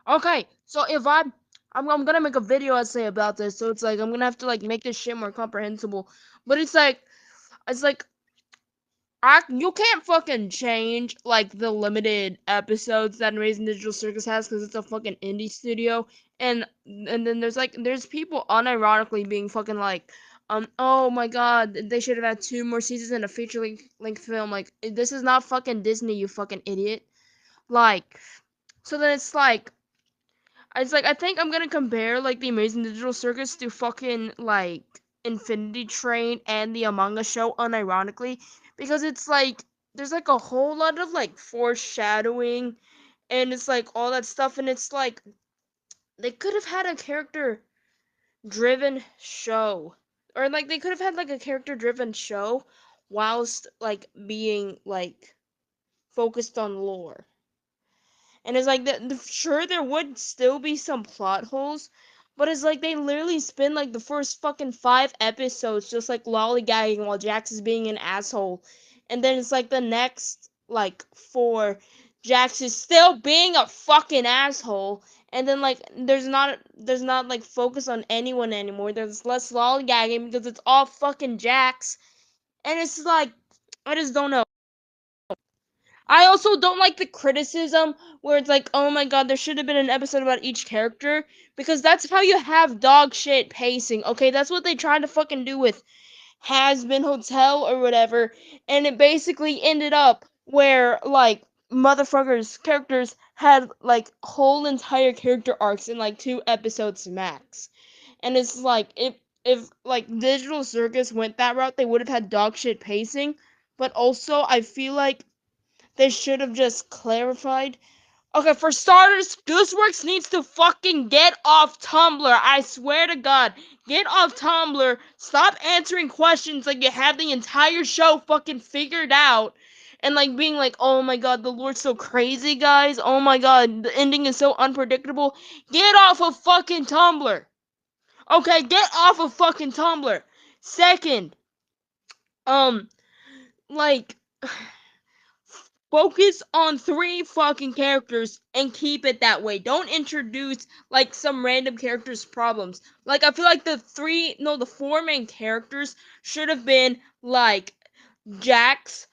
Okay, so if I'm gonna make a video essay about this, so it's like I'm gonna have to like make this shit more comprehensible. But it's like you can't fucking change like the limited episodes that Amazing Digital Circus has because it's a fucking indie studio, and then there's people unironically being fucking like, oh my god, they should have had 2 more seasons in a feature length film. Like this is not fucking Disney, you fucking idiot. Like, so then it's like I think I'm gonna compare like the Amazing Digital Circus to fucking like Infinity Train and the Among Us show unironically because it's like there's like a whole lot of like foreshadowing and it's like all that stuff and it's like they could have had a character driven show or like they could have had like a character driven show whilst like being like focused on lore. And it's like sure there would still be some plot holes, but it's like they literally spend like the first fucking 5 episodes just like lollygagging while Jax is being an asshole, and then it's like the next like 4, Jax is still being a fucking asshole, and then like there's not like focus on anyone anymore. There's less lollygagging because it's all fucking Jax, and it's like I just don't know. I also don't like the criticism where it's like, oh my god, there should have been an episode about each character because that's how you have dog shit pacing. Okay, that's what they tried to fucking do with Has Been Hotel or whatever, and it basically ended up where like motherfuckers characters had like whole entire character arcs in like 2 episodes max. And it's like if like Digital Circus went that route, they would have had dog shit pacing, but also I feel like they should have just clarified. Okay, for starters, Gooseworks needs to fucking get off Tumblr. I swear to God. Get off Tumblr. Stop answering questions like you have the entire show fucking figured out. And like being like, oh my god, the Lord's so crazy, guys. Oh my god, the ending is so unpredictable. Get off of fucking Tumblr. Okay, get off of fucking Tumblr. Second, um, like focus on 3 fucking characters and keep it that way. Don't introduce like some random characters' problems. Like I feel like the 4 main characters should have been like Jax,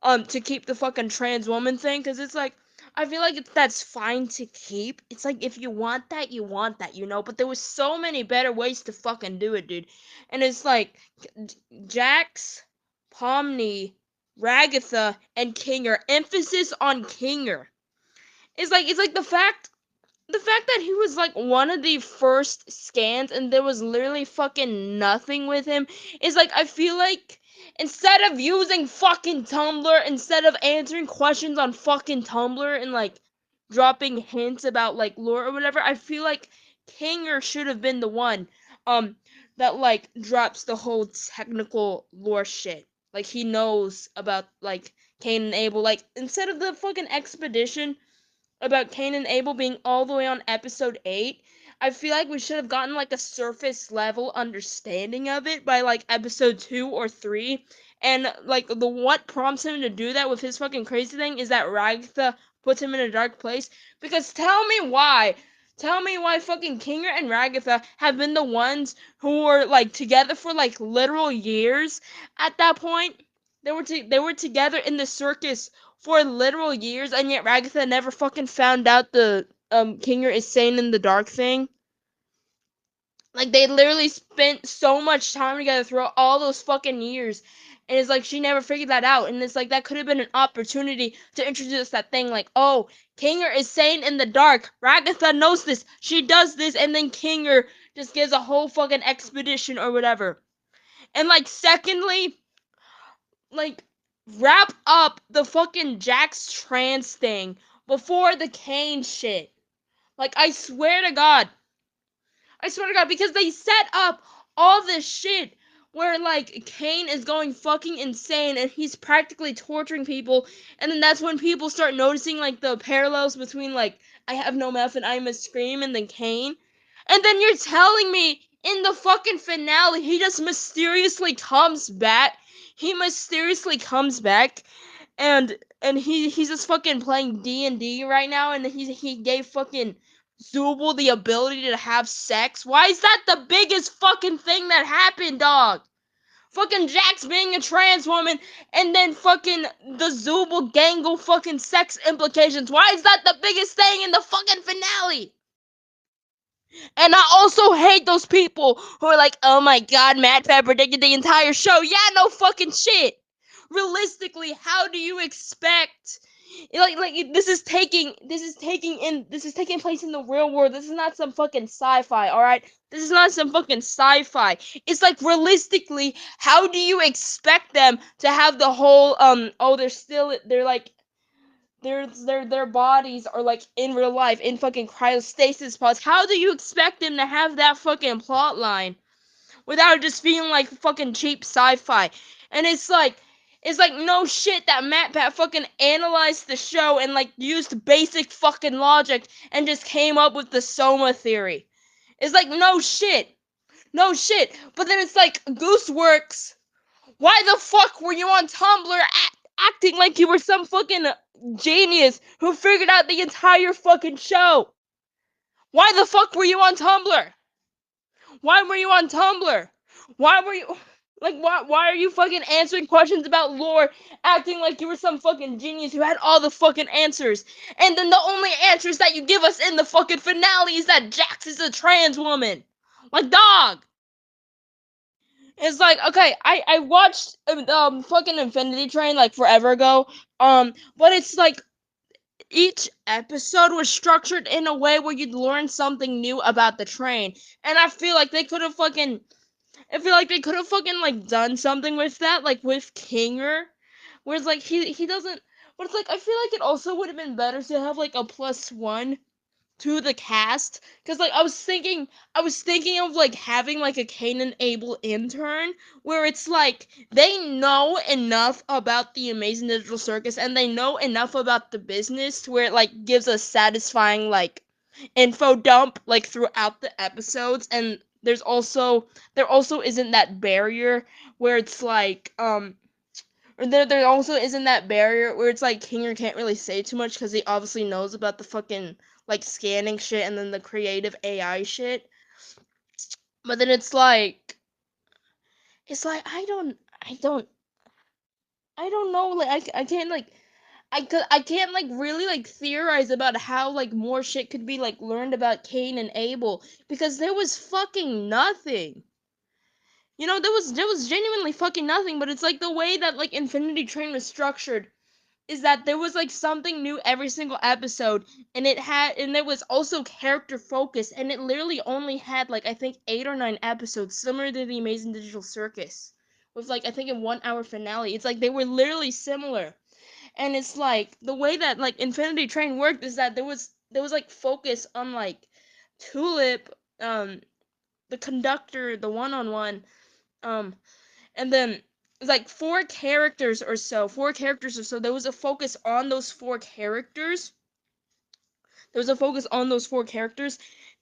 to keep the fucking trans woman thing, because it's like I feel like that's fine to keep. It's like if you want that, you want that, you know. But there was so many better ways to fucking do it, dude. And it's like Jax, Pomni, Ragatha, and Kinger. Emphasis on Kinger. It's like the fact that he was like one of the first scans and there was literally fucking nothing with him is like I feel like instead of using fucking Tumblr, instead of answering questions on fucking Tumblr and like dropping hints about like lore or whatever, I feel like Kinger should have been the one um that like drops the whole technical lore shit. Like he knows about like Cain and Abel. Like instead of the fucking expedition about Cain and Abel being all the way on episode 8, I feel like we should have gotten like a surface level understanding of it by like episode 2 or 3. And like the what prompts him to do that with his fucking crazy thing is that Ragatha puts him in a dark place. Because tell me why. Tell me why fucking Kinger and Ragatha have been the ones who were like together for like literal years at that point. They were together in the circus for literal years, and yet Ragatha never fucking found out the Kinger is sane in the dark thing. Like they literally spent so much time together throughout all those fucking years. And it's like she never figured that out. And it's like that could have been an opportunity to introduce that thing like, oh, Kinger is sane in the dark. Ragatha knows this. She does this, and then Kinger just gives a whole fucking expedition or whatever. And like secondly, like wrap up the fucking Jax trans thing before the Kane shit. Like I swear to God, because they set up all this shit where like Kane is going fucking insane and he's practically torturing people, and then that's when people start noticing like the parallels between like I Have No Mouth and I Must Scream and then Kane. And then you're telling me in the fucking finale he just mysteriously comes back. He mysteriously comes back and he's just fucking playing D&D right now, and he gave fucking Zubul the ability to have sex? Why is that the biggest fucking thing that happened, dog? Fucking Jax being a trans woman, and then fucking the Zubul Gangle fucking sex implications. Why is that the biggest thing in the fucking finale? And I also hate those people who are like, oh my god, MatPat predicted the entire show. Yeah, no fucking shit. Realistically, how do you expect this is taking place in the real world. This is not some fucking sci-fi, alright? This is not some fucking sci-fi. It's like realistically, how do you expect them to have the whole their bodies are like in real life in fucking cryostasis pods. How do you expect them to have that fucking plot line without it just feeling like fucking cheap sci-fi? And it's like no shit that MatPat fucking analyzed the show and like used basic fucking logic and just came up with the Soma theory. It's like no shit. No shit. But then it's like Gooseworks. Why the fuck were you on Tumblr acting like you were some fucking genius who figured out the entire fucking show? Why the fuck were you on Tumblr? Why were you on Tumblr? Why were you why are you fucking answering questions about lore acting like you were some fucking genius who had all the fucking answers? And then the only answers that you give us in the fucking finale is that Jax is a trans woman. Like, dog. It's like, okay, I watched fucking Infinity Train like forever ago. But it's like each episode was structured in a way where you'd learn something new about the train. And I feel like they could have fucking like done something with that, like with Kinger. Where it's like he doesn't, but it's like I feel like it also would have been better to have like a +1 to the cast, because like I was thinking of like having like a Cain and Abel intern where it's like they know enough about the Amazing Digital Circus and they know enough about the business to where it like gives a satisfying like info dump like throughout the episodes. And there also isn't that barrier where it's like or there also isn't that barrier where it's like Kinger can't really say too much because he obviously knows about the fucking like scanning shit and then the creative AI shit. But then it's like I don't know, like I can't like I can't like really like theorize about how like more shit could be like learned about Cain and Abel because there was fucking nothing. You know, there was genuinely fucking nothing, but it's like the way that like Infinity Train was structured is that there was like something new every single episode, and there was also character focus, and it literally only had like I think 8 or 9 episodes, similar to the Amazing Digital Circus, with like I think a 1 hour finale. It's like they were literally similar, and it's like the way that like Infinity Train worked is that there was like focus on like Tulip, the conductor, the one-on-one, um and then like four characters or so. There was a focus on those four characters.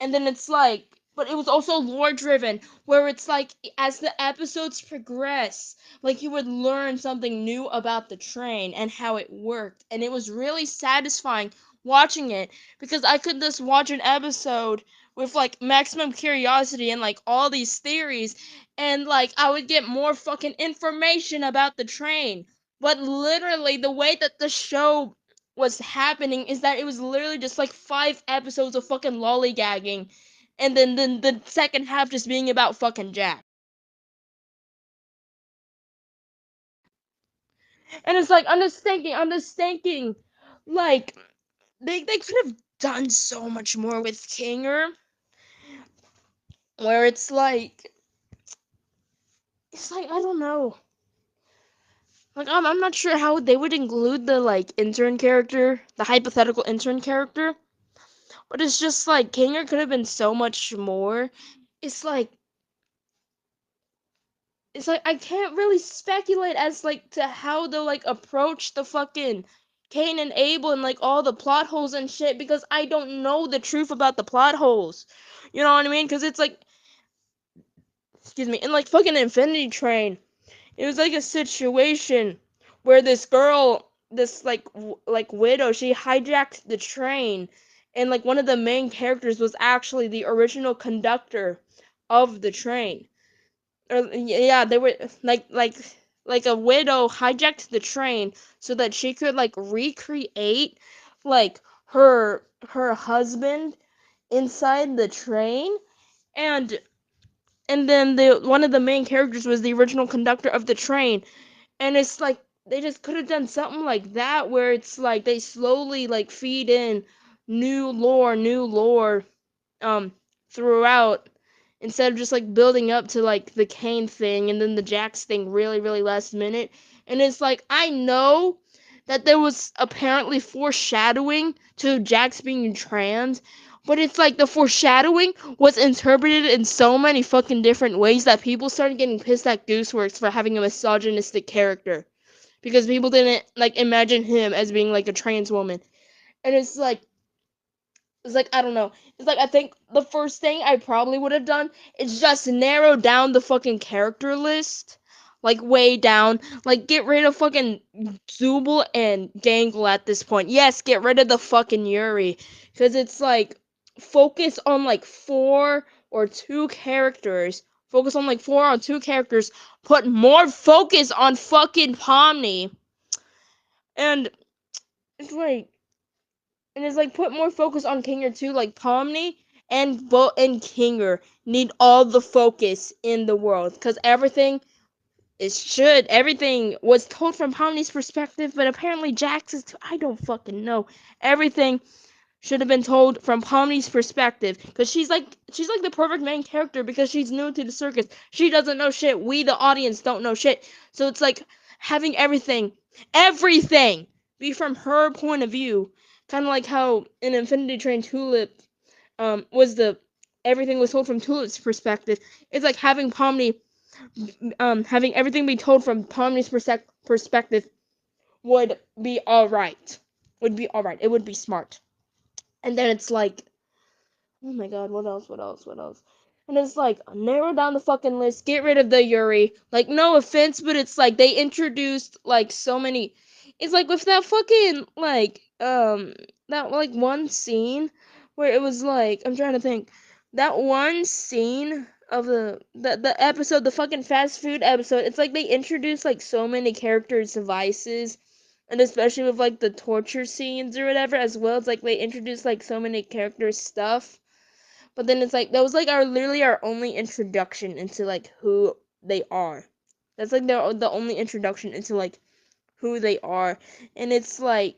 And then it's like, but it was also lore driven, where it's like as the episodes progress, like you would learn something new about the train and how it worked, and it was really satisfying watching it because I could just watch an episode with like maximum curiosity and like all these theories, and like I would get more fucking information about the train. But literally the way that the show was happening is that it was literally just like 5 episodes of fucking lollygagging, and then the second half just being about fucking Jack. And it's like I'm just thinking, like they could have done so much more with Kinger, where it's like I don't know. Like I'm not sure how they would include the like intern character, the hypothetical intern character. But it's just like Kinger could have been so much more. It's like I can't really speculate as like to how they'll like approach the fucking Cain and Abel and like all the plot holes and shit because I don't know the truth about the plot holes. You know what I mean? Because it's like, excuse me, in like fucking Infinity Train, it was like a situation where this girl, this like widow, she hijacked the train, and like one of the main characters was actually the original conductor of the train. Or yeah, they were like a widow hijacked the train so that she could like recreate like her husband inside the train, and then the one of the main characters was the original conductor of the train. And it's like they just could have done something like that where it's like they slowly like feed in new lore um throughout, instead of just like building up to like the Kane thing and then the Jax thing really last minute. And it's like I know that there was apparently foreshadowing to Jax being trans, but it's like the foreshadowing was interpreted in so many fucking different ways that people started getting pissed at Gooseworks for having a misogynistic character because people didn't like imagine him as being like a trans woman. And it's like I don't know. It's like I think the first thing I probably would have done is just narrow down the fucking character list, like way down. Like get rid of fucking Zubul and Gangle at this point. Yes, get rid of the fucking Yuri, because it's like focus on like four or two characters. Focus on like four or two characters. Put more focus on fucking Pomni, and it's like put more focus on Kinger too. Like Pomni and Kinger need all the focus in the world because everything was told from Pomni's perspective, but apparently Jax is too, I don't fucking know. Everything should have been told from Pomni's perspective because she's like the perfect main character because she's new to the circus. She doesn't know shit. We the audience don't know shit. So it's like having everything be from her point of view, kind of like how in Infinity Train Tulip was the everything was told from Tulip's perspective. It's like having Pomni having everything be told from Pomni's perspective would be all right. Would be all right. It would be smart. And then it's like, oh my god, what else? What else? What else? And it's like, narrow down the fucking list, get rid of the Yuri. Like, no offense, but it's like they introduced like so many. It's like with that fucking that like one scene where it was like I'm trying to think. That one scene of the episode, the fucking fast food episode, it's like they introduced like so many characters' devices, and especially with like the torture scenes or whatever as well. It's like they introduced like so many characters' stuff, but then it's like that was like our literally our only introduction into like who they are. That's like the only introduction into like who they are. And it's like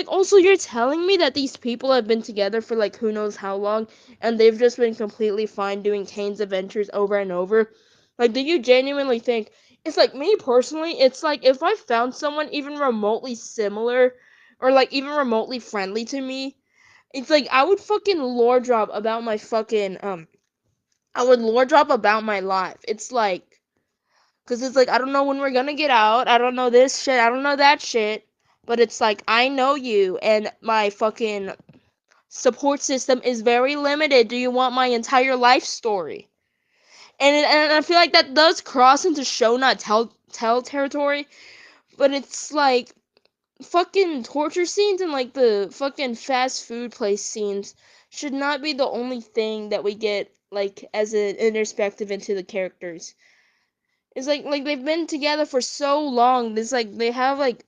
also you're telling me that these people have been together for like who knows how long, and they've just been completely fine doing Kane's adventures over and over. Like, do you genuinely think it's like me personally, it's like if I found someone even remotely similar or like even remotely friendly to me, it's like I would fucking lore drop about my fucking I would lore drop about my life. It's like cuz it's like I don't know when we're going to get out. I don't know this shit. I don't know that shit. But it's like I know you and my fucking support system is very limited. Do you want my entire life story? And I feel like that does cross into show not tell territory, but it's like fucking torture scenes and like the fucking fast food place scenes should not be the only thing that we get like as an introspective into the characters. It's like they've been together for so long. It's like they have like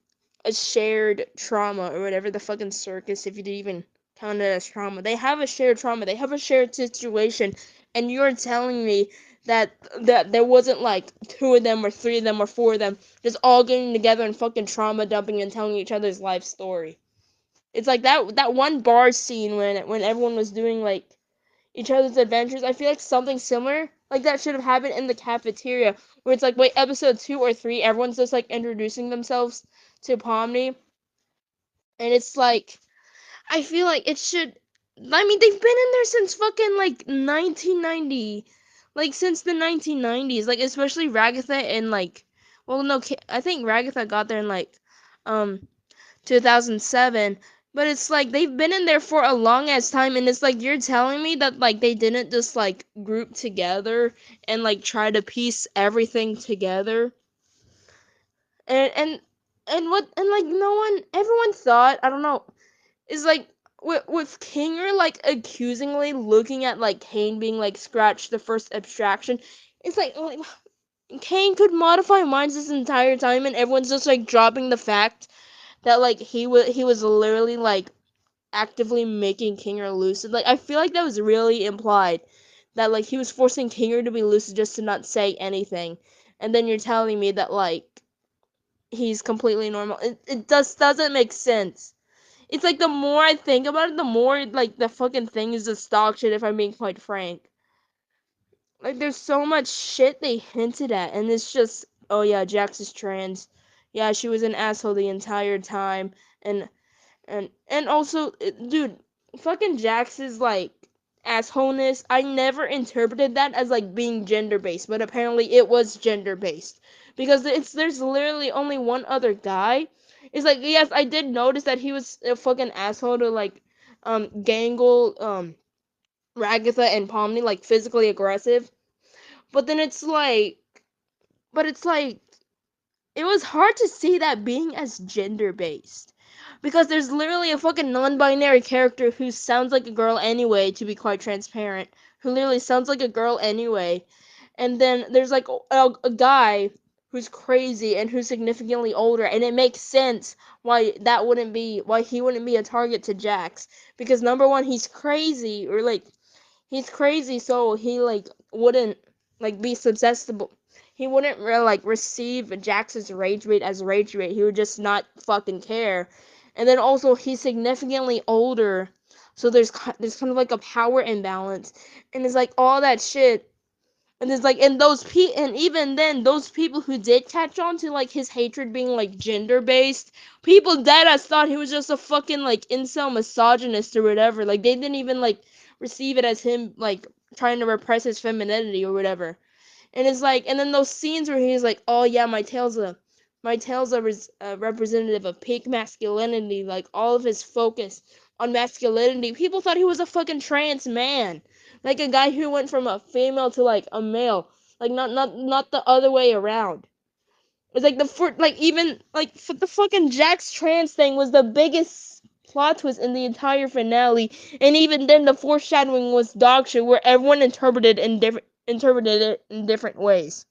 a shared trauma or whatever the fucking circus, if you didn't even count it as trauma. They have a shared trauma. They have a shared situation, and you're telling me that there wasn't like two of them or three of them or four of them just all getting together and fucking trauma dumping and telling each other's life story. It's like that one bar scene when everyone was doing like each other's adventures. I feel like something similar like that should have happened in the cafeteria, where it's like, wait, episode 2 or 3, everyone's just like introducing themselves to Pomni, and it's like I feel like it should. I mean, they've been in there since fucking like 1990, like since the 1990s, like especially Ragatha and like, well, no, I think Ragatha got there in like, um, 2007. But it's like they've been in there for a long ass time, and it's like you're telling me that like they didn't just like group together and like try to piece everything together, and and and what and like no one, everyone thought, I don't know, is like with Kinger like accusingly looking at like Kane being like scratched the first abstraction, it's like Kane could modify minds this entire time, and everyone's just like dropping the fact that like he was literally like actively making Kinger lucid. Like I feel like that was really implied that like he was forcing Kinger to be lucid just to not say anything, and then you're telling me that like he's completely normal. It just doesn't make sense. It's like the more I think about it, the more like the fucking thing is just dog shit. If I'm being quite frank, like there's so much shit they hinted at, and it's just oh yeah, Jax is trans. Yeah, she was an asshole the entire time, and and also, dude, fucking Jax's like assholeness. I never interpreted that as like being gender based, but apparently it was gender based because there's literally only one other guy. It's like yes, I did notice that he was a fucking asshole to like Gangle, Ragatha and Pomni, like physically aggressive. But then it's like it was hard to see that being as gender based because there's literally a fucking non-binary character who sounds like a girl anyway, to be quite transparent, who literally sounds like a girl anyway, and then there's like a guy who's crazy and who's significantly older, and it makes sense why he wouldn't be a target to Jax, because number one, he's crazy, so he like wouldn't like be susceptible. He wouldn't really like receive Jax's rage bait as rage bait. He would just not fucking care. And then also he's significantly older, so there's kind of like a power imbalance, and it's like all that shit. And it's like and even then those people who did catch on to like his hatred being like gender based, people dead as thought he was just a fucking like incel misogynist or whatever. Like they didn't even like receive it as him like trying to repress his femininity or whatever. And it's like, and then those scenes where he's like, oh yeah, my tail's a representative of peak masculinity. Like all of his focus on masculinity. People thought he was a fucking trans man, like a guy who went from a female to like a male, like not the other way around. It's like like even like the fucking Jax trans thing was the biggest plot twist in the entire finale, and even then the foreshadowing was dog shit, where everyone interpreted it in different ways.